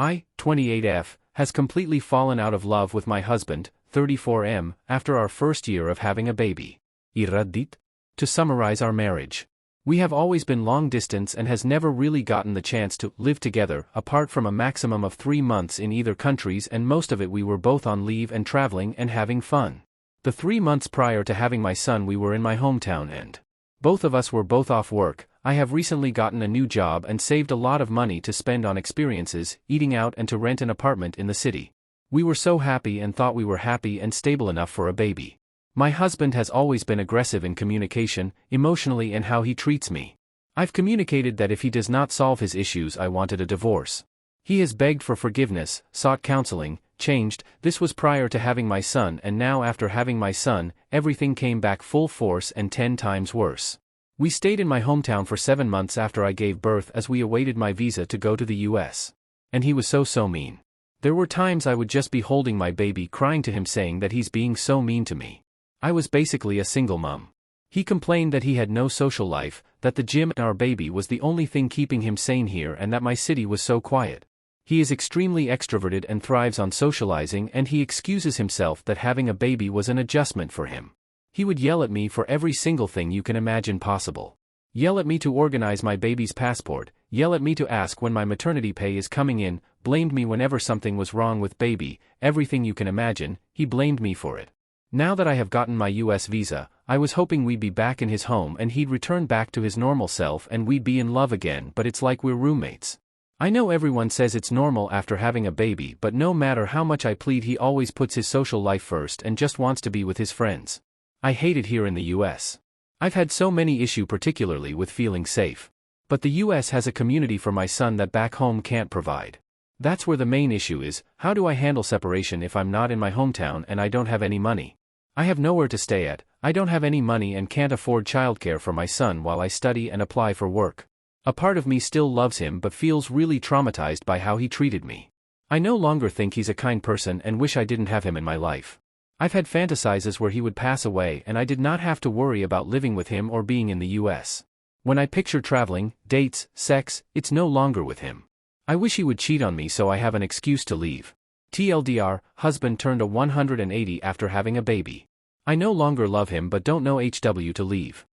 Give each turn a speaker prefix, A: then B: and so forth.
A: I, 28F, has completely fallen out of love with my husband, 34M, after our first year of having a baby. Irradit? To summarize our marriage. We have always been long distance and has never really gotten the chance to live together, apart from a maximum of 3 months in either countries, and most of it we were both on leave and traveling and having fun. The 3 months prior to having my son we were in my hometown and both of us were both off work. I have recently gotten a new job and saved a lot of money to spend on experiences, eating out and to rent an apartment in the city. We were so happy and thought we were happy and stable enough for a baby. My husband has always been aggressive in communication, emotionally, and how he treats me. I've communicated that if he does not solve his issues I wanted a divorce. He has begged for forgiveness, sought counseling, changed. This was prior to having my son, and now after having my son, everything came back full force and 10 times worse. We stayed in my hometown for 7 months after I gave birth as we awaited my visa to go to the US. And he was so mean. There were times I would just be holding my baby crying to him saying that he's being so mean to me. I was basically a single mom. He complained that he had no social life, that the gym and our baby was the only thing keeping him sane here, and that my city was so quiet. He is extremely extroverted and thrives on socializing, and he excuses himself that having a baby was an adjustment for him. He would yell at me for every single thing you can imagine possible. Yell at me to organize my baby's passport, yell at me to ask when my maternity pay is coming in, blamed me whenever something was wrong with baby, everything you can imagine, he blamed me for it. Now that I have gotten my US visa, I was hoping we'd be back in his home and he'd return back to his normal self and we'd be in love again, but it's like we're roommates. I know everyone says it's normal after having a baby, but no matter how much I plead he always puts his social life first and just wants to be with his friends. I hate it here in the US. I've had so many issues, particularly with feeling safe. But the US has a community for my son that back home can't provide. That's where the main issue is. How do I handle separation if I'm not in my hometown and I don't have any money? I have nowhere to stay at, I don't have any money and can't afford childcare for my son while I study and apply for work. A part of me still loves him but feels really traumatized by how he treated me. I no longer think he's a kind person and wish I didn't have him in my life. I've had fantasizes where he would pass away and I did not have to worry about living with him or being in the US. When I picture traveling, dates, sex, it's no longer with him. I wish he would cheat on me so I have an excuse to leave. TLDR, husband turned a 180 after having a baby. I no longer love him but don't know HW to leave.